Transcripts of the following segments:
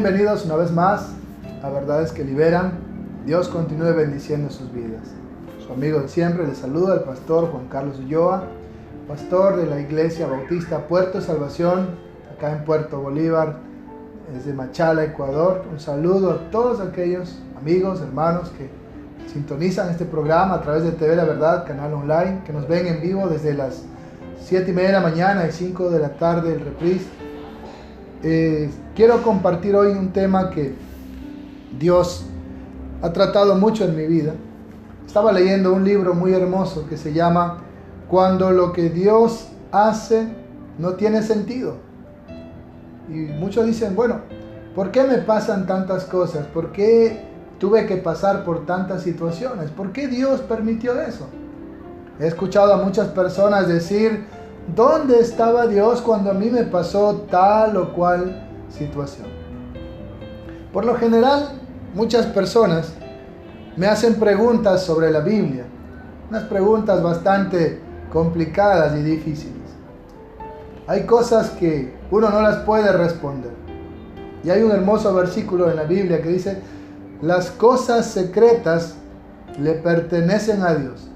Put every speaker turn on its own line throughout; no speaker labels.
Bienvenidos una vez más a Verdades que Liberan. Dios continúe bendiciendo sus vidas. Su amigo de siempre les saluda el pastor Juan Carlos Ulloa, pastor de la Iglesia Bautista Puerto Salvación, acá en Puerto Bolívar, desde Machala, Ecuador. Un saludo a todos aquellos amigos, hermanos que sintonizan este programa a través de TV La Verdad, canal online, que nos ven en vivo desde las 7:30 de la mañana y 5 de la tarde el reprise. Quiero compartir hoy un tema que Dios ha tratado mucho en mi vida. Estaba leyendo un libro muy hermoso que se llama Cuando lo que Dios hace no tiene sentido. Y muchos dicen, bueno, ¿por qué me pasan tantas cosas? ¿Por qué tuve que pasar por tantas situaciones? ¿Por qué Dios permitió eso? He escuchado a muchas personas decir, ¿dónde estaba Dios cuando a mí me pasó tal o cual situación? Por lo general, muchas personas me hacen preguntas sobre la Biblia, unas preguntas bastante complicadas y difíciles. Hay cosas que uno no las puede responder. Y hay un hermoso versículo en la Biblia que dice, las cosas secretas le pertenecen a Dios.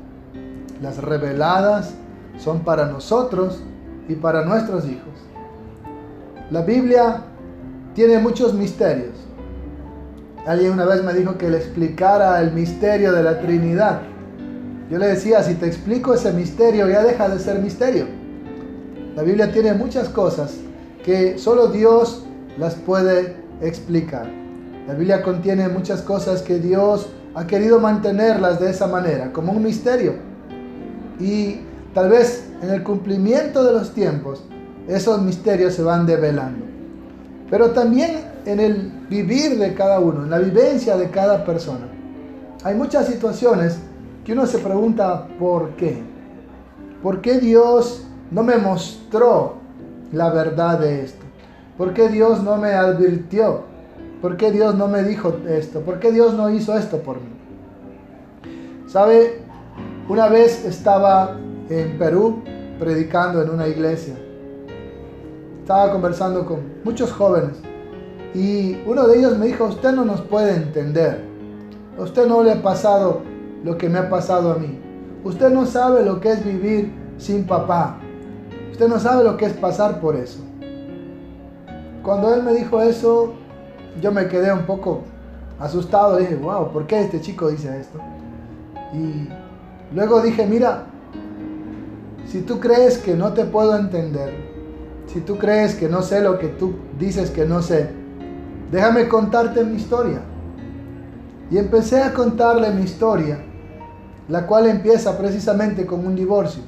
Las reveladas son para nosotros y para nuestros hijos. La Biblia tiene muchos misterios. Alguien una vez me dijo que le explicara el misterio de la Trinidad. Yo le decía, si te explico ese misterio, ya deja de ser misterio. La Biblia tiene muchas cosas que solo Dios las puede explicar. La Biblia contiene muchas cosas que Dios ha querido mantenerlas de esa manera, como un misterio. Y tal vez en el cumplimiento de los tiempos, esos misterios se van develando. Pero también en el vivir de cada uno, en la vivencia de cada persona, hay muchas situaciones que uno se pregunta ¿por qué? ¿Por qué Dios no me mostró la verdad de esto? ¿Por qué Dios no me advirtió? ¿Por qué Dios no me dijo esto? ¿Por qué Dios no hizo esto por mí? ¿Sabe? Una vez estaba en Perú predicando en una iglesia. Estaba conversando con muchos jóvenes y uno de ellos me dijo, usted no nos puede entender. A usted no le ha pasado lo que me ha pasado a mí. Usted no sabe lo que es vivir sin papá. Usted no sabe lo que es pasar por eso. Cuando él me dijo eso, yo me quedé un poco asustado. Dije, wow, ¿por qué este chico dice esto? Y luego dije, mira, si tú crees que no te puedo entender, si tú crees que no sé lo que tú dices que no sé, déjame contarte mi historia. Y empecé a contarle mi historia, la cual empieza precisamente con un divorcio.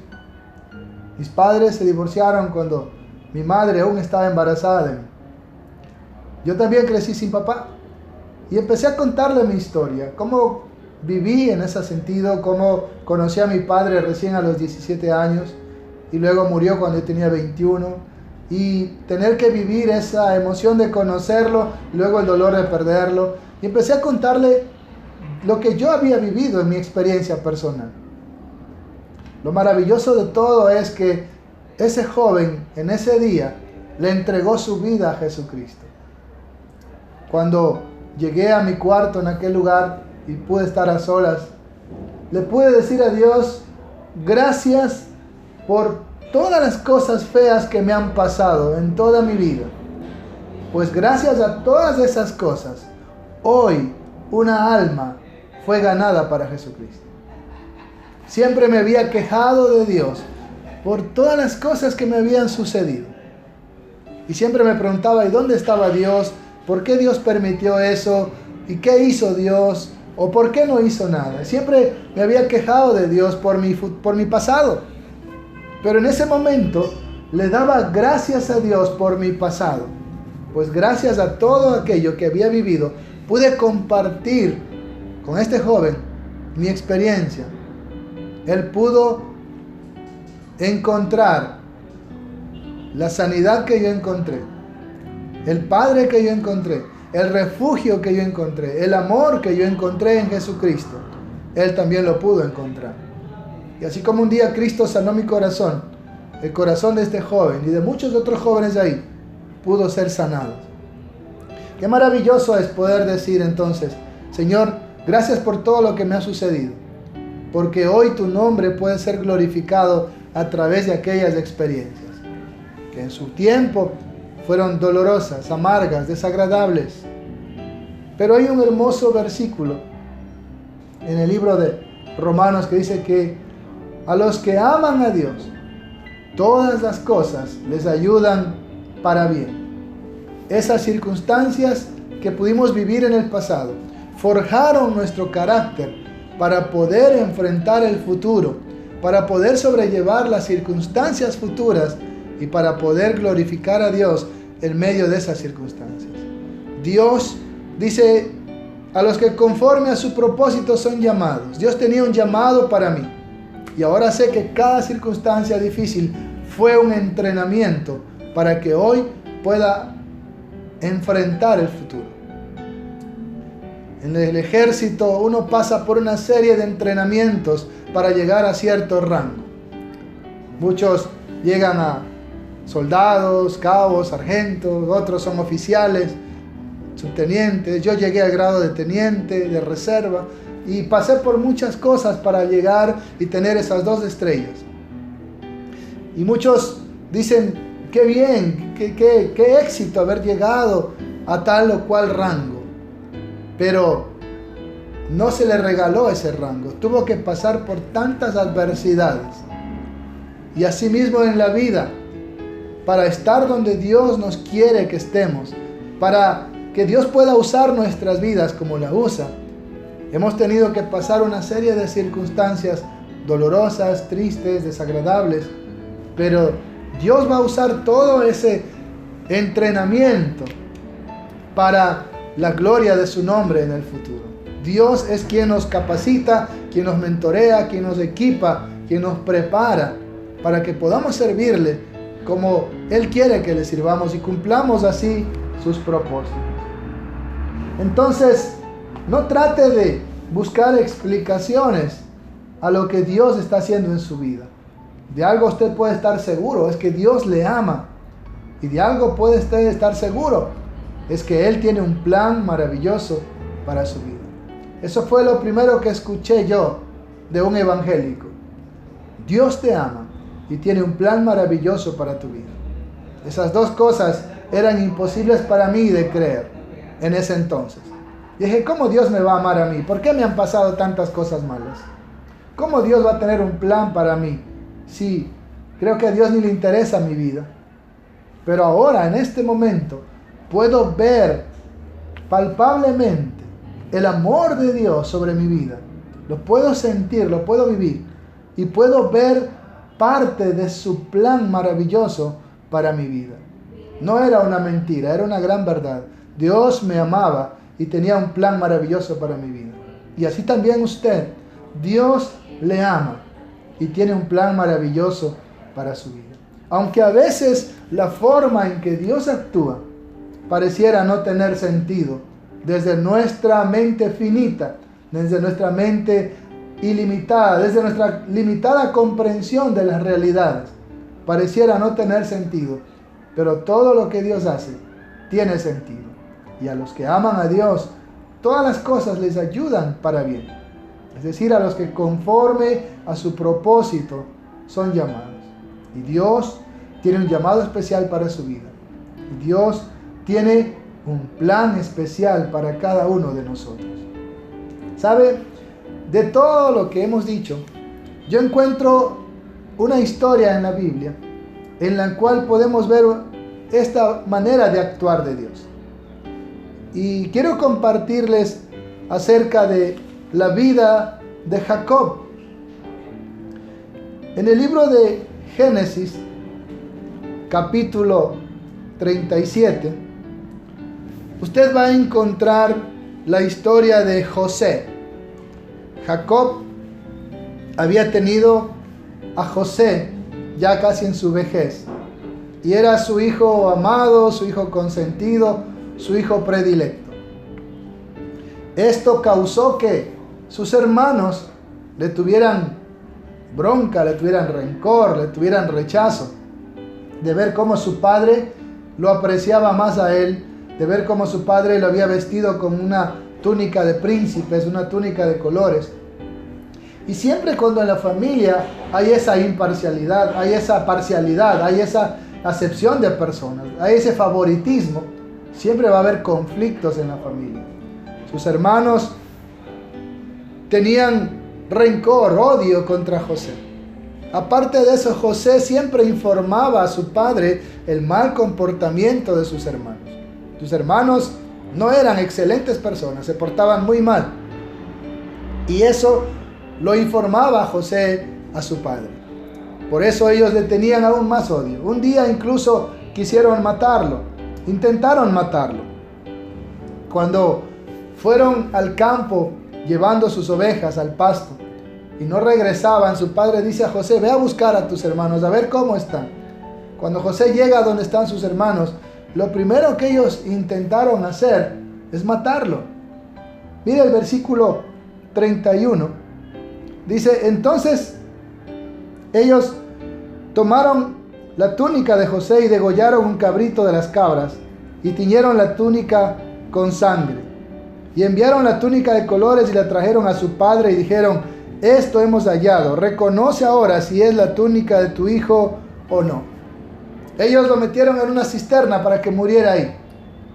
Mis padres se divorciaron cuando mi madre aún estaba embarazada de mí. Yo también crecí sin papá. Y empecé a contarle mi historia, cómo viví en ese sentido, cómo conocí a mi padre recién a los 17 años y luego murió cuando yo tenía 21. Y tener que vivir esa emoción de conocerlo, y luego el dolor de perderlo. Y empecé a contarle lo que yo había vivido en mi experiencia personal. Lo maravilloso de todo es que ese joven en ese día le entregó su vida a Jesucristo. Cuando llegué a mi cuarto en aquel lugar y pude estar a solas, le pude decir a Dios, gracias por todas las cosas feas que me han pasado en toda mi vida. Pues gracias a todas esas cosas, hoy una alma fue ganada para Jesucristo. Siempre me había quejado de Dios por todas las cosas que me habían sucedido. Y siempre me preguntaba, ¿y dónde estaba Dios? ¿Por qué Dios permitió eso? ¿Y qué hizo Dios? ¿O por qué no hizo nada? Siempre me había quejado de Dios por mi pasado. Pero en ese momento le daba gracias a Dios por mi pasado. Pues gracias a todo aquello que había vivido, pude compartir con este joven mi experiencia. Él pudo encontrar la sanidad que yo encontré, el Padre que yo encontré, el refugio que yo encontré, el amor que yo encontré en Jesucristo. Él también lo pudo encontrar. Y así como un día Cristo sanó mi corazón, el corazón de este joven y de muchos otros jóvenes ahí pudo ser sanado. Qué maravilloso es poder decir entonces, Señor, gracias por todo lo que me ha sucedido, porque hoy tu nombre puede ser glorificado a través de aquellas experiencias que en su tiempo fueron dolorosas, amargas, desagradables. Pero hay un hermoso versículo en el libro de Romanos que dice que a los que aman a Dios, todas las cosas les ayudan para bien. Esas circunstancias que pudimos vivir en el pasado forjaron nuestro carácter para poder enfrentar el futuro, para poder sobrellevar las circunstancias futuras y para poder glorificar a Dios en medio de esas circunstancias. Dios dice, a los que conforme a su propósito son llamados. Dios tenía un llamado para mí y ahora sé que cada circunstancia difícil fue un entrenamiento para que hoy pueda enfrentar el futuro. En el ejército uno pasa por una serie de entrenamientos para llegar a cierto rango. Muchos llegan a soldados, cabos, sargentos, otros son oficiales, subtenientes. Yo llegué al grado de teniente, de reserva, y pasé por muchas cosas para llegar y tener esas 2 estrellas. Y muchos dicen, qué bien, qué éxito haber llegado a tal o cual rango. Pero no se le regaló ese rango. Tuvo que pasar por tantas adversidades. Y asimismo en la vida, para estar donde Dios nos quiere que estemos, para que Dios pueda usar nuestras vidas como la usa, hemos tenido que pasar una serie de circunstancias dolorosas, tristes, desagradables, pero Dios va a usar todo ese entrenamiento para la gloria de su nombre en el futuro. Dios es quien nos capacita, quien nos mentorea, quien nos equipa, quien nos prepara para que podamos servirle como Él quiere que le sirvamos y cumplamos así sus propósitos. Entonces, no trate de buscar explicaciones a lo que Dios está haciendo en su vida. De algo usted puede estar seguro, es que Dios le ama. Y de algo puede usted estar seguro, es que Él tiene un plan maravilloso para su vida. Eso fue lo primero que escuché yo de un evangélico. Dios te ama y tiene un plan maravilloso para tu vida. Esas 2 cosas eran imposibles para mí de creer en ese entonces. Dije, ¿cómo Dios me va a amar a mí? ¿Por qué me han pasado tantas cosas malas? ¿Cómo Dios va a tener un plan para mí? Sí, creo que a Dios ni le interesa mi vida. Pero ahora, en este momento, puedo ver palpablemente el amor de Dios sobre mi vida. Lo puedo sentir, lo puedo vivir. Y puedo ver parte de su plan maravilloso para mi vida. No era una mentira, era una gran verdad. Dios me amaba y tenía un plan maravilloso para mi vida. Y así también usted, Dios le ama y tiene un plan maravilloso para su vida. Aunque a veces la forma en que Dios actúa pareciera no tener sentido, desde nuestra mente finita, desde nuestra mente ilimitada, desde nuestra limitada comprensión de las realidades, pareciera no tener sentido, pero todo lo que Dios hace tiene sentido. Y a los que aman a Dios, todas las cosas les ayudan para bien. Es decir, a los que conforme a su propósito son llamados. Y Dios tiene un llamado especial para su vida. Y Dios tiene un plan especial para cada uno de nosotros. ¿Sabe? De todo lo que hemos dicho, yo encuentro una historia en la Biblia en la cual podemos ver esta manera de actuar de Dios. Y quiero compartirles acerca de la vida de Jacob. En el libro de Génesis, capítulo 37, usted va a encontrar la historia de José. Jacob había tenido a José ya casi en su vejez, y era su hijo amado, su hijo consentido, su hijo predilecto. Esto causó que sus hermanos le tuvieran bronca, le tuvieran rencor, le tuvieran rechazo de ver cómo su padre lo apreciaba más a él de ver cómo su padre lo había vestido con una túnica de príncipes, una túnica de colores. Y siempre cuando en la familia hay esa imparcialidad, hay esa parcialidad, hay esa acepción de personas, hay ese favoritismo, siempre va a haber conflictos en la familia. Sus hermanos tenían rencor, odio contra José. Aparte de eso, José siempre informaba a su padre el mal comportamiento de sus hermanos. Sus hermanos no eran excelentes personas, se portaban muy mal. Y eso lo informaba José a su padre. Por eso ellos le tenían aún más odio. Un día incluso quisieron matarlo, intentaron matarlo. Cuando fueron al campo llevando sus ovejas al pasto y no regresaban, su padre dice a José: ve a buscar a tus hermanos, a ver cómo están. Cuando José llega a donde están sus hermanos, lo primero que ellos intentaron hacer es matarlo. Mira el versículo 31. Dice: entonces ellos tomaron la túnica de José y degollaron un cabrito de las cabras y tiñeron la túnica con sangre. Y enviaron la túnica de colores y la trajeron a su padre y dijeron: esto hemos hallado, reconoce ahora si es la túnica de tu hijo o no. Ellos lo metieron en una cisterna para que muriera ahí.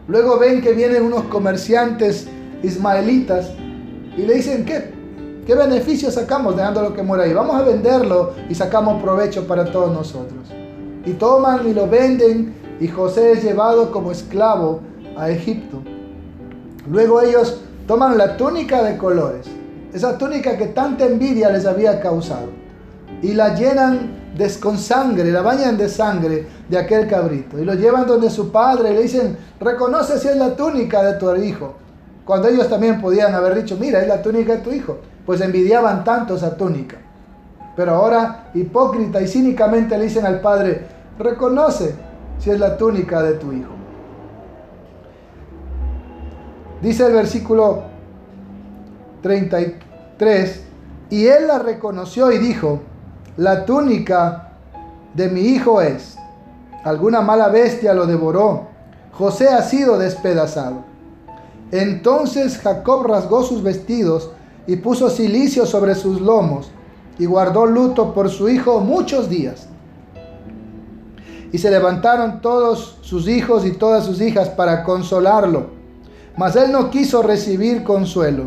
Luego ven que vienen unos comerciantes ismaelitas y le dicen: ¿qué beneficio sacamos dejándolo que muera ahí? Vamos a venderlo y sacamos provecho para todos nosotros. Y toman y lo venden, y José es llevado como esclavo a Egipto. Luego ellos toman la túnica de colores, esa túnica que tanta envidia les había causado, y la llenan con sangre, la bañan de sangre de aquel cabrito, y lo llevan donde su padre y le dicen: reconoce si es la túnica de tu hijo. Cuando ellos también podían haber dicho: mira, es la túnica de tu hijo. Pues envidiaban tanto esa túnica. Pero ahora, hipócrita y cínicamente, le dicen al padre: reconoce si es la túnica de tu hijo. Dice el versículo 33: y él la reconoció y dijo: la túnica de mi hijo es. Alguna mala bestia lo devoró. José ha sido despedazado. Entonces Jacob rasgó sus vestidos y puso cilicio sobre sus lomos y guardó luto por su hijo muchos días. Y se levantaron todos sus hijos y todas sus hijas para consolarlo. Mas él no quiso recibir consuelo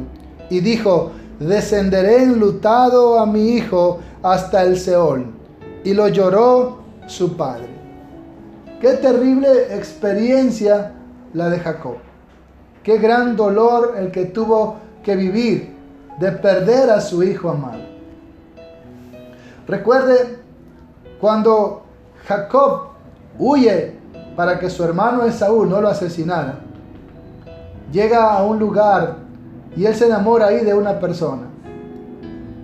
y dijo: descenderé enlutado a mi hijo hasta el Seol. Y lo lloró su padre. Qué terrible experiencia la de Jacob. Qué gran dolor el que tuvo que vivir de perder a su hijo amado. Recuerde cuando Jacob huye para que su hermano Esaú no lo asesinara. Llega a un lugar y él se enamora ahí de una persona,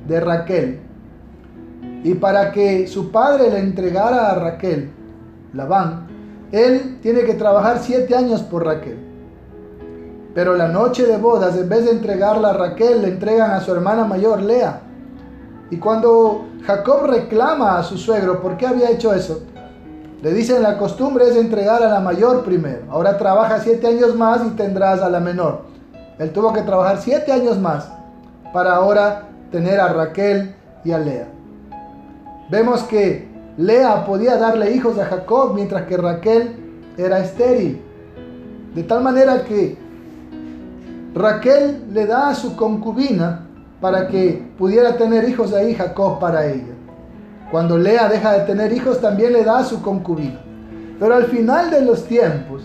de Raquel. Y para que su padre le entregara a Raquel, Labán, él tiene que trabajar 7 años por Raquel. Pero la noche de bodas, en vez de entregarla a Raquel, le entregan a su hermana mayor, Lea. Y cuando Jacob reclama a su suegro por qué había hecho eso, le dicen: la costumbre es entregar a la mayor primero. Ahora trabaja 7 años más y tendrás a la menor. Él tuvo que trabajar 7 años más para ahora tener a Raquel y a Lea. Vemos que Lea podía darle hijos a Jacob, mientras que Raquel era estéril. De tal manera que Raquel le da a su concubina para que pudiera tener hijos ahí Jacob para ella. Cuando Lea deja de tener hijos, también le da a su concubina. Pero al final de los tiempos,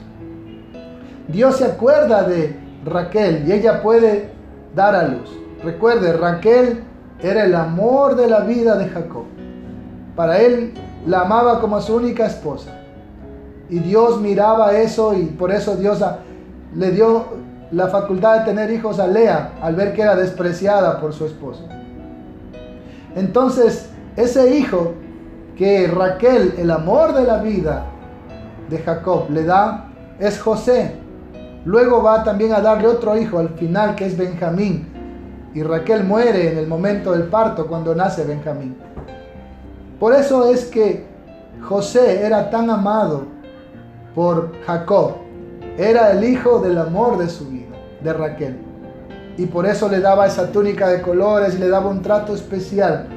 Dios se acuerda de Raquel y ella puede dar a luz. Recuerde, Raquel era el amor de la vida de Jacob. Para él la amaba como a su única esposa. Y Dios miraba eso, y por eso Dios le dio la facultad de tener hijos a Lea al ver que era despreciada por su esposo. Entonces, ese hijo que Raquel, el amor de la vida de Jacob, le da es José. Luego va también a darle otro hijo al final, que es Benjamín. Y Raquel muere en el momento del parto cuando nace Benjamín. Por eso es que José era tan amado por Jacob, Era el hijo del amor de su vida, de Raquel. Y por eso le daba esa túnica de colores y le daba un trato especial.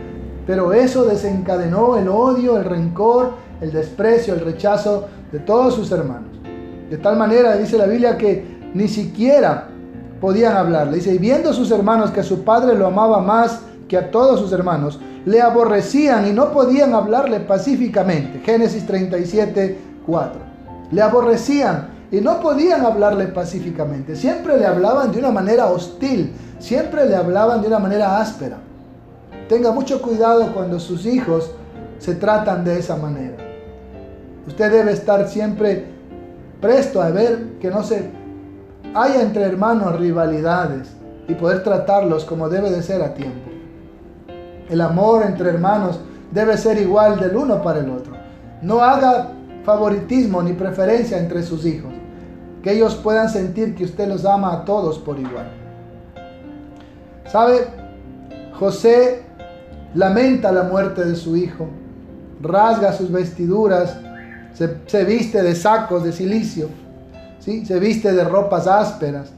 Pero eso desencadenó el odio, el rencor, el desprecio, el rechazo de todos sus hermanos. De tal manera, dice la Biblia, que ni siquiera podían hablarle. Dice, y viendo sus hermanos que su padre lo amaba más que a todos sus hermanos, le aborrecían y no podían hablarle pacíficamente. Génesis 37, 4. Le aborrecían y no podían hablarle pacíficamente. Siempre le hablaban de una manera hostil, siempre le hablaban de una manera áspera. Tenga mucho cuidado cuando sus hijos se tratan de esa manera. Usted debe estar siempre presto a ver que no se haya entre hermanos rivalidades y poder tratarlos como debe de ser a tiempo. El amor entre hermanos debe ser igual del uno para el otro. No haga favoritismo ni preferencia entre sus hijos. Que ellos puedan sentir que usted los ama a todos por igual. ¿Sabe? José lamenta la muerte de su hijo. Rasga sus vestiduras. Se viste de sacos de cilicio. ¿Sí? Se viste de ropas ásperas.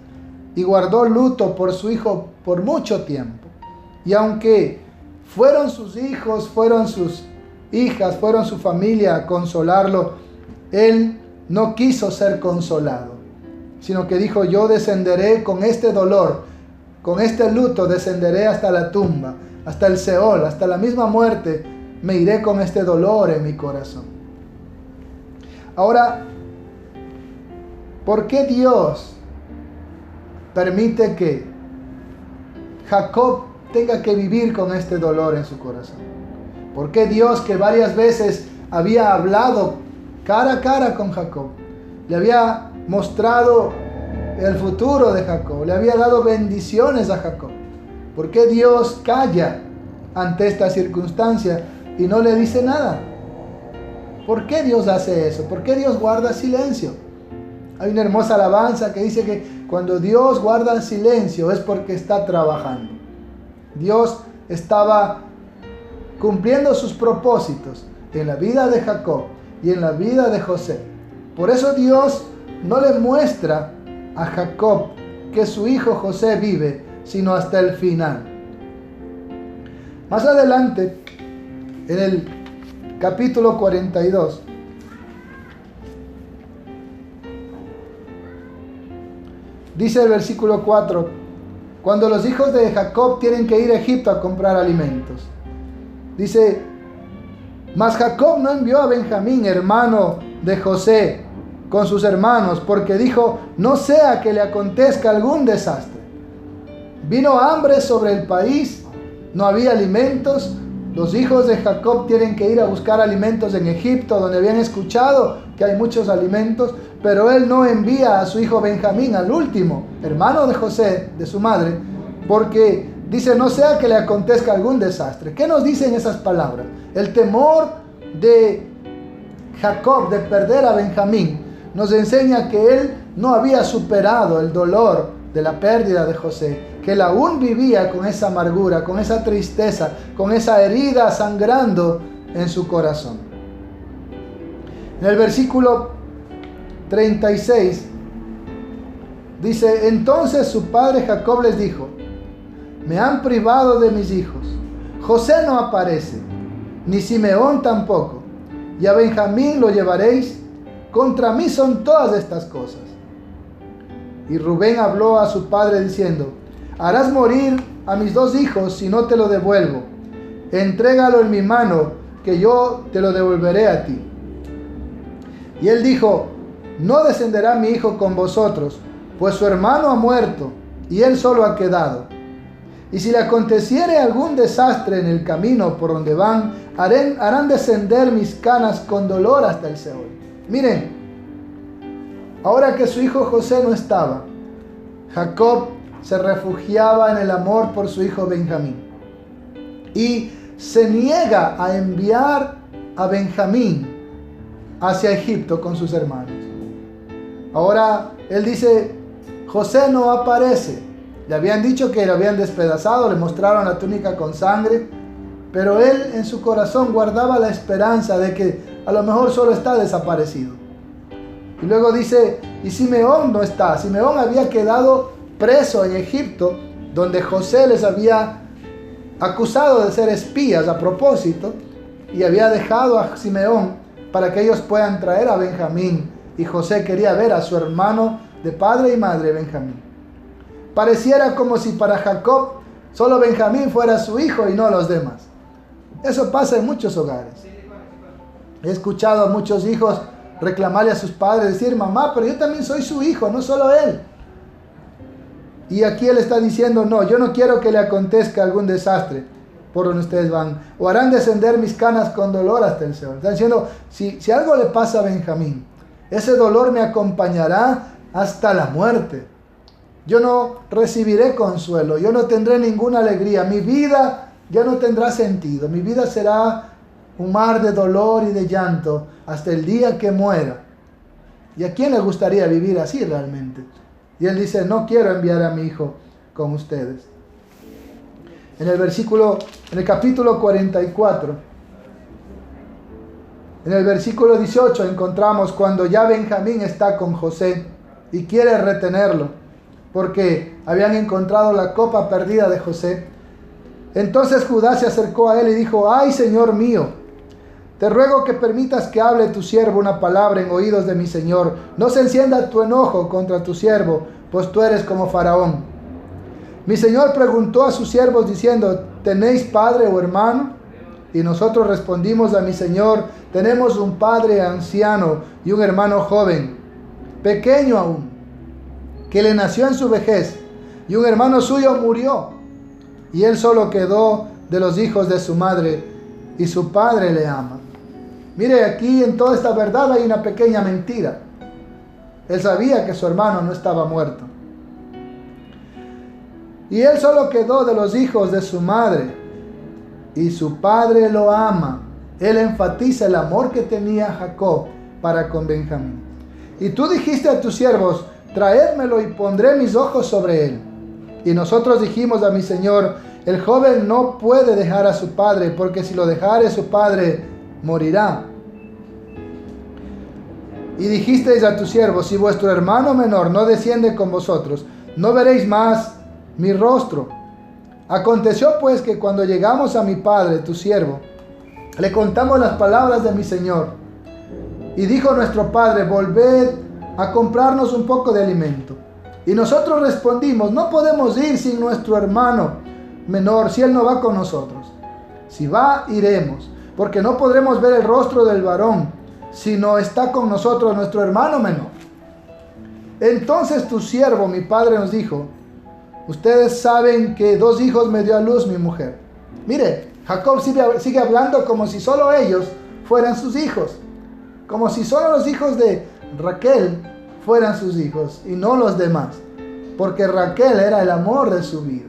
Y guardó luto por su hijo por mucho tiempo. Y aunque fueron sus hijos, fueron sus hijas, fueron su familia a consolarlo, él no quiso ser consolado, sino que dijo, yo descenderé con este dolor, con este luto, descenderé hasta la tumba, hasta el Seol, hasta la misma muerte, me iré con este dolor en mi corazón. Ahora, ¿por qué Dios permite que Jacob tenga que vivir con este dolor en su corazón? ¿Por qué Dios, que varias veces había hablado cara a cara con Jacob, le había mostrado el futuro de Jacob, le había dado bendiciones a Jacob, por qué Dios calla ante esta circunstancia y no le dice nada? ¿Por qué Dios hace eso? ¿Por qué Dios guarda silencio? Hay una hermosa alabanza que dice que cuando Dios guarda silencio es porque está trabajando. Dios estaba cumpliendo sus propósitos en la vida de Jacob y en la vida de José. Por eso Dios no le muestra a Jacob que su hijo José vive, sino hasta el final. Más adelante, en el capítulo 42, dice el versículo 4, cuando los hijos de Jacob tienen que ir a Egipto a comprar alimentos. Dice, mas Jacob no envió a Benjamín, hermano de José, con sus hermanos, porque dijo, no sea que le acontezca algún desastre. Vino hambre sobre el país, no había alimentos. Los hijos de Jacob tienen que ir a buscar alimentos en Egipto, donde habían escuchado que hay muchos alimentos, pero él no envía a su hijo Benjamín, al último, hermano de José, de su madre, porque dice, no sea que le acontezca algún desastre. ¿Qué nos dicen esas palabras? El temor de Jacob de perder a Benjamín nos enseña que él no había superado el dolor de la pérdida de José, que él aún vivía con esa amargura, con esa tristeza, con esa herida sangrando en su corazón. En el versículo 36 dice, entonces su padre Jacob les dijo, me han privado de mis hijos, José no aparece, ni Simeón tampoco, y a Benjamín lo llevaréis, contra mí son todas estas cosas. Y Rubén habló a su padre diciendo, harás morir a mis dos hijos si no te lo devuelvo. Entrégalo en mi mano, que yo te lo devolveré a ti. Y él dijo, no descenderá mi hijo con vosotros, pues su hermano ha muerto, y él solo ha quedado. Y si le aconteciere algún desastre en el camino por donde van, harán descender mis canas con dolor hasta el Seol. Miren, ahora que su hijo José no estaba, Jacob se refugiaba en el amor por su hijo Benjamín. Y se niega a enviar a Benjamín hacia Egipto con sus hermanos. Ahora él dice, José no aparece. Le habían dicho que lo habían despedazado, le mostraron la túnica con sangre, pero él en su corazón guardaba la esperanza de que a lo mejor solo está desaparecido. Y luego dice, y Simeón no está. Simeón había quedado preso en Egipto, donde José les había acusado de ser espías a propósito, y había dejado a Simeón para que ellos puedan traer a Benjamín. Y José quería ver a su hermano de padre y madre, Benjamín. Pareciera como si para Jacob solo Benjamín fuera su hijo y no los demás. Eso pasa en muchos hogares. He escuchado a muchos hijos reclamarle a sus padres, decir, mamá, pero yo también soy su hijo, no solo él. Y aquí él está diciendo, no, yo no quiero que le acontezca algún desastre por donde ustedes van, o harán descender mis canas con dolor hasta el Seol. Está diciendo, si algo le pasa a Benjamín, ese dolor me acompañará hasta la muerte. Yo no recibiré consuelo, yo no tendré ninguna alegría, mi vida ya no tendrá sentido, mi vida será un mar de dolor y de llanto hasta el día que muera. ¿Y a quién le gustaría vivir así realmente? Y él dice, no quiero enviar a mi hijo con ustedes. En el capítulo 44, en el versículo 18 encontramos cuando ya Benjamín está con José y quiere retenerlo, porque habían encontrado la copa perdida de José. Entonces Judá se acercó a él y dijo, ay, Señor mío, te ruego que permitas que hable tu siervo una palabra en oídos de mi señor. No se encienda tu enojo contra tu siervo, pues tú eres como Faraón. Mi señor preguntó a sus siervos diciendo, ¿tenéis padre o hermano? Y nosotros respondimos a mi señor, tenemos un padre anciano y un hermano joven, pequeño aún, que le nació en su vejez, y un hermano suyo murió, y él solo quedó de los hijos de su madre, y su padre le ama. Mire, aquí en toda esta verdad hay una pequeña mentira. Él sabía que su hermano no estaba muerto. Y él solo quedó de los hijos de su madre, y su padre lo ama. Él enfatiza el amor que tenía Jacob para con Benjamín. Y tú dijiste a tus siervos, traédmelo y pondré mis ojos sobre él. Y nosotros dijimos a mi señor, el joven no puede dejar a su padre, porque si lo dejare su padre, morirá. Y dijisteis a tus siervos, si vuestro hermano menor no desciende con vosotros, no veréis más mi rostro. Aconteció pues que cuando llegamos a mi padre, tu siervo, le contamos las palabras de mi señor. Y dijo nuestro padre, volved a comprarnos un poco de alimento. Y nosotros respondimos, no podemos ir sin nuestro hermano menor, si él no va con nosotros. Si va, iremos, porque no podremos ver el rostro del varón, si no está con nosotros nuestro hermano menor. Entonces tu siervo, mi padre, nos dijo, ustedes saben que 2 hijos me dio a luz mi mujer. Mire, Jacob sigue hablando como si solo ellos fueran sus hijos, como si solo los hijos de Raquel fueran sus hijos y no los demás, porque Raquel era el amor de su vida.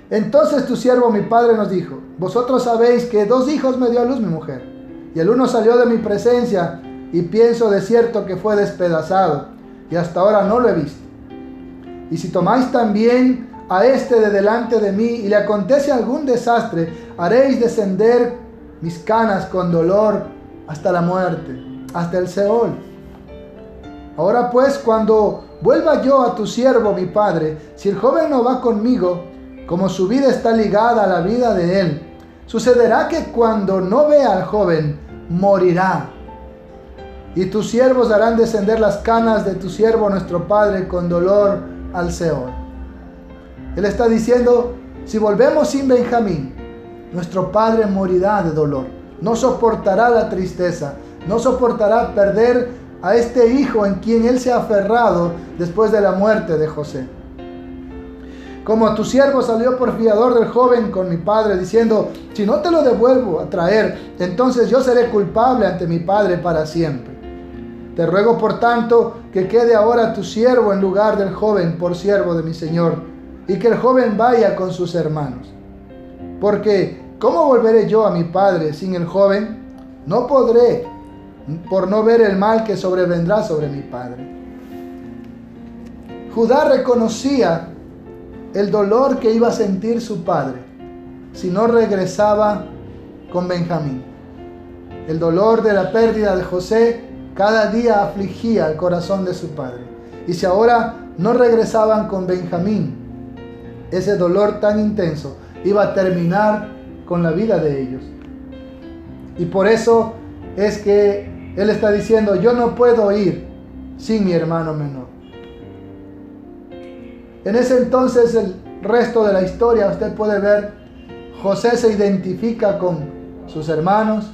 Entonces tu siervo mi padre nos dijo, vosotros sabéis que 2 hijos me dio a luz mi mujer, y el uno salió de mi presencia, y pienso de cierto que fue despedazado, y hasta ahora no lo he visto. Y si tomáis también a este de delante de mí, y le acontece algún desastre, haréis descender mis canas con dolor hasta la muerte, hasta el Seol. Ahora pues, cuando vuelva yo a tu siervo mi padre, si el joven no va conmigo, como su vida está ligada a la vida de él, sucederá que cuando no vea al joven, morirá. Y tus siervos harán descender las canas de tu siervo nuestro padre con dolor al Seol. Él está diciendo, si volvemos sin Benjamín, nuestro padre morirá de dolor. No soportará la tristeza, no soportará perder a este hijo en quien él se ha aferrado después de la muerte de José. Como tu siervo salió por fiador del joven con mi padre, diciendo, si no te lo devuelvo a traer, entonces yo seré culpable ante mi padre para siempre. Te ruego por tanto que quede ahora tu siervo en lugar del joven por siervo de mi señor, y que el joven vaya con sus hermanos. Porque, ¿cómo volveré yo a mi padre sin el joven? No podré, por no ver el mal que sobrevendrá sobre mi padre. Judá reconocía el dolor que iba a sentir su padre si no regresaba con Benjamín. El dolor de la pérdida de José cada día afligía el corazón de su padre. Y si ahora no regresaban con Benjamín, ese dolor tan intenso iba a terminar con la vida de ellos. Y por eso es que él está diciendo, yo no puedo ir sin mi hermano menor. En ese entonces, el resto de la historia, usted puede ver, José se identifica con sus hermanos.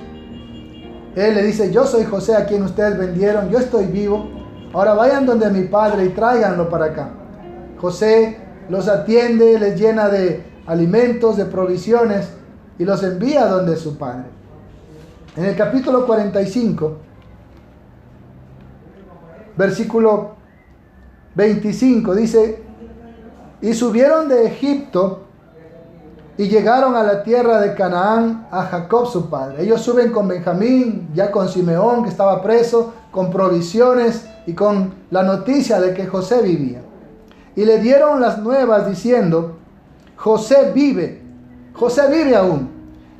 Él le dice, yo soy José a quien ustedes vendieron, yo estoy vivo. Ahora vayan donde mi padre y tráiganlo para acá. José los atiende, les llena de alimentos, de provisiones y los envía donde su padre. En el capítulo 45, versículo 25 dice, y subieron de Egipto y llegaron a la tierra de Canaán a Jacob su padre. Ellos suben con Benjamín, ya con Simeón que estaba preso, con provisiones y con la noticia de que José vivía. Y le dieron las nuevas diciendo, José vive aún,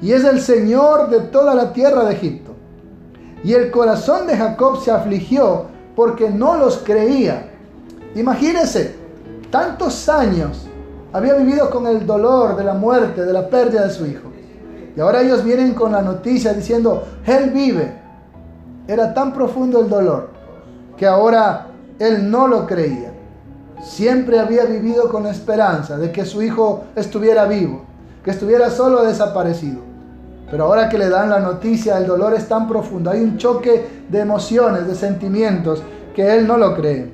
y es el Señor de toda la tierra de Egipto. Y el corazón de Jacob se afligió porque no los creía. Imagínense, tantos años había vivido con el dolor de la muerte, de la pérdida de su hijo. Y ahora ellos vienen con la noticia diciendo, él vive. Era tan profundo el dolor que ahora él no lo creía. Siempre había vivido con la esperanza de que su hijo estuviera vivo, que estuviera solo desaparecido. Pero ahora que le dan la noticia, el dolor es tan profundo. Hay un choque de emociones, de sentimientos, que él no lo cree.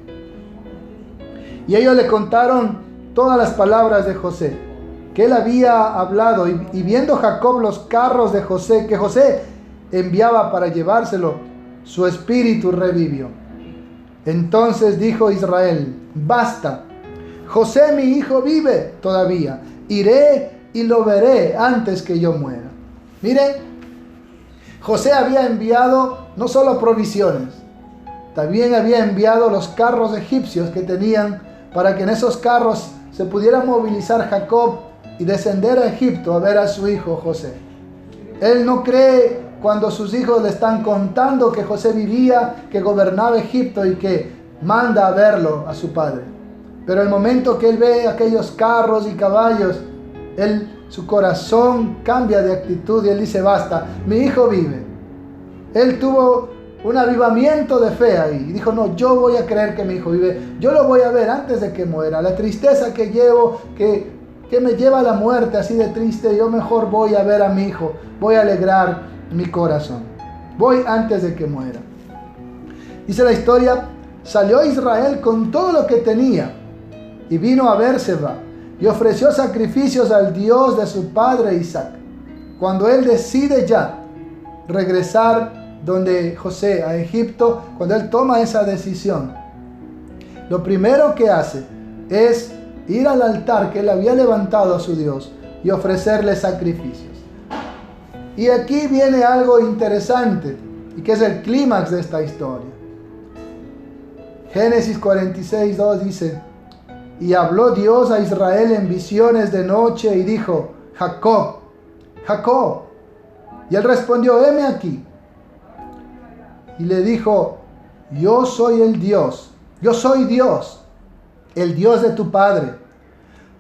Y ellos le contaron todas las palabras de José, que él había hablado. Y viendo Jacob los carros de José, que José enviaba para llevárselo, su espíritu revivió. Entonces dijo Israel, basta, José mi hijo vive todavía, iré y lo veré antes que yo muera. Miren, José había enviado no solo provisiones, también había enviado los carros egipcios que tenían para que en esos carros se pudiera movilizar Jacob y descender a Egipto a ver a su hijo José. Él no cree cuando sus hijos le están contando que José vivía, que gobernaba Egipto y que manda a verlo a su padre. Pero el momento que él ve aquellos carros y caballos, su corazón cambia de actitud y él dice, basta, mi hijo vive. Él tuvo un avivamiento de fe ahí y dijo, no, yo voy a creer que mi hijo vive, yo lo voy a ver antes de que muera. La tristeza que llevo, que me lleva a la muerte así de triste, yo mejor voy a ver a mi hijo, voy a alegrar mi corazón, voy antes de que muera. Dice la historia, salió Israel con todo lo que tenía y vino a Bérseba y ofreció sacrificios al Dios de su padre Isaac. Cuando él decide ya regresar donde José, a Egipto, cuando él toma esa decisión, lo primero que hace es ir al altar que él había levantado a su Dios y ofrecerle sacrificios. Y aquí viene algo interesante y que es el clímax de esta historia. Génesis 46:2 dice, y habló Dios a Israel en visiones de noche y dijo, Jacob, Jacob. Y él respondió, heme aquí. Y le dijo, yo soy el Dios, yo soy Dios, el Dios de tu padre.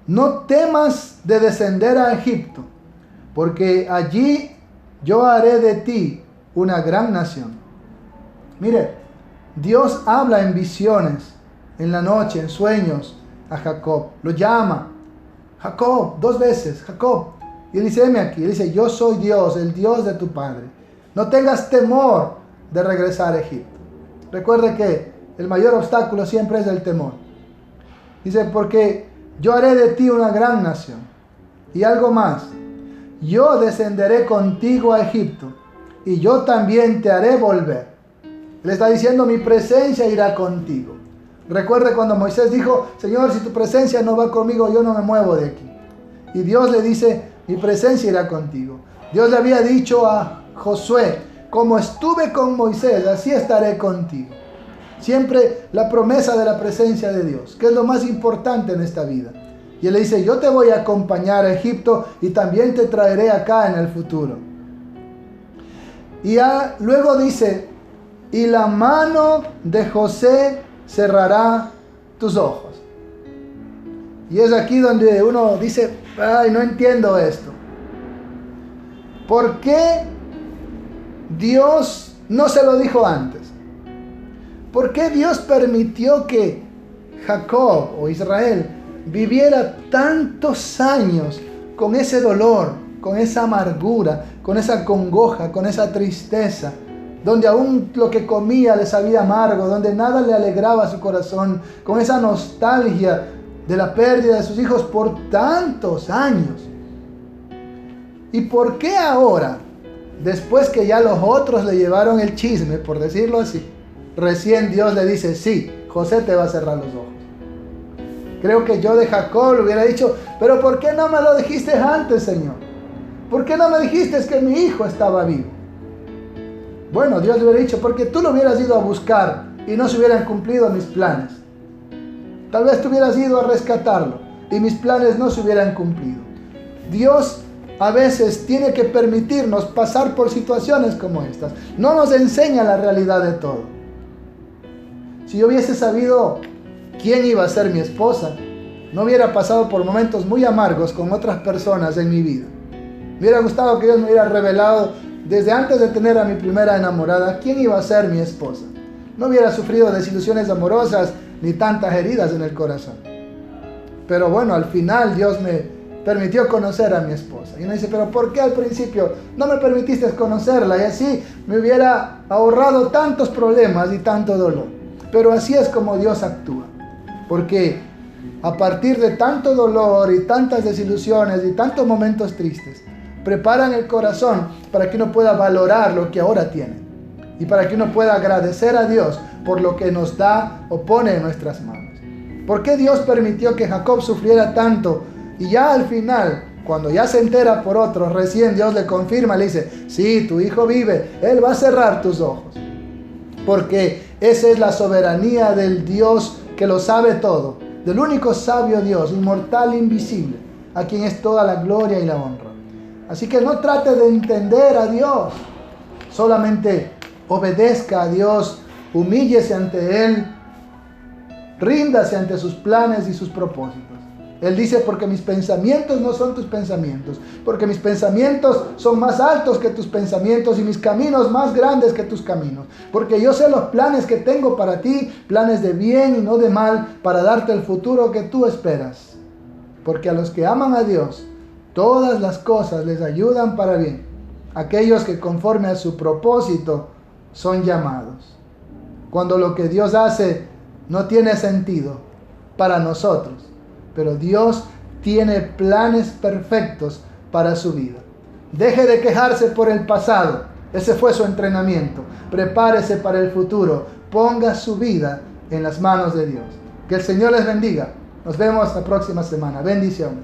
No temas de descender a Egipto, porque allí yo haré de ti una gran nación. Mire, Dios habla en visiones, en la noche, en sueños a Jacob. Lo llama, Jacob, 2 veces, Jacob. Y él dice, heme aquí. Él dice, yo soy Dios, el Dios de tu padre. No tengas temor de regresar a Egipto. Recuerde que el mayor obstáculo siempre es el temor. Dice, porque yo haré de ti una gran nación. Y algo más, yo descenderé contigo a Egipto y yo también te haré volver. Le está diciendo, mi presencia irá contigo. Recuerde cuando Moisés dijo, Señor, si tu presencia no va conmigo, yo no me muevo de aquí. Y Dios le dice, mi presencia irá contigo. Dios le había dicho a Josué, como estuve con Moisés, así estaré contigo. Siempre la promesa de la presencia de Dios, que es lo más importante en esta vida. Y él le dice, yo te voy a acompañar a Egipto y también te traeré acá en el futuro. Y luego dice, y la mano de José cerrará tus ojos. Y es aquí donde uno dice, ay, no entiendo esto. ¿Por qué Dios no se lo dijo antes? ¿Por qué Dios permitió que Jacob o Israel viviera tantos años con ese dolor, con esa amargura, con esa congoja, con esa tristeza, donde aún lo que comía le sabía amargo, donde nada le alegraba su corazón, con esa nostalgia de la pérdida de sus hijos por tantos años? ¿Y por qué ahora, después que ya los otros le llevaron el chisme, por decirlo así, recién Dios le dice, sí, José te va a cerrar los ojos? Creo que yo de Jacob le hubiera dicho, pero ¿por qué no me lo dijiste antes, Señor? ¿Por qué no me dijiste que mi hijo estaba vivo? Bueno, Dios le hubiera dicho, porque tú lo hubieras ido a buscar y no se hubieran cumplido mis planes. Tal vez tú hubieras ido a rescatarlo y mis planes no se hubieran cumplido. Dios a veces tiene que permitirnos pasar por situaciones como estas. No nos enseña la realidad de todo. Si yo hubiese sabido quién iba a ser mi esposa, no hubiera pasado por momentos muy amargos con otras personas en mi vida. Me hubiera gustado que Dios me hubiera revelado desde antes de tener a mi primera enamorada quién iba a ser mi esposa. No hubiera sufrido desilusiones amorosas ni tantas heridas en el corazón. Pero bueno, al final Dios me permitió conocer a mi esposa. Y uno dice, pero ¿por qué al principio no me permitiste conocerla? Y así me hubiera ahorrado tantos problemas y tanto dolor. Pero así es como Dios actúa. Porque a partir de tanto dolor y tantas desilusiones y tantos momentos tristes, preparan el corazón para que uno pueda valorar lo que ahora tiene. Y para que uno pueda agradecer a Dios por lo que nos da o pone en nuestras manos. ¿Por qué Dios permitió que Jacob sufriera tanto? Y ya al final, cuando ya se entera por otros, recién Dios le confirma, le dice, sí, tu hijo vive, Él va a cerrar tus ojos. Porque esa es la soberanía del Dios que lo sabe todo, del único sabio Dios, inmortal, invisible, a quien es toda la gloria y la honra. Así que no trate de entender a Dios, solamente obedezca a Dios, humíllese ante Él, ríndase ante sus planes y sus propósitos. Él dice, porque mis pensamientos no son tus pensamientos, porque mis pensamientos son más altos que tus pensamientos y mis caminos más grandes que tus caminos. Porque yo sé los planes que tengo para ti, planes de bien y no de mal, para darte el futuro que tú esperas. Porque a los que aman a Dios, todas las cosas les ayudan para bien. Aquellos que conforme a su propósito son llamados. Cuando lo que Dios hace no tiene sentido para nosotros, pero Dios tiene planes perfectos para su vida. Deje de quejarse por el pasado. Ese fue su entrenamiento. Prepárese para el futuro. Ponga su vida en las manos de Dios. Que el Señor les bendiga. Nos vemos la próxima semana. Bendiciones.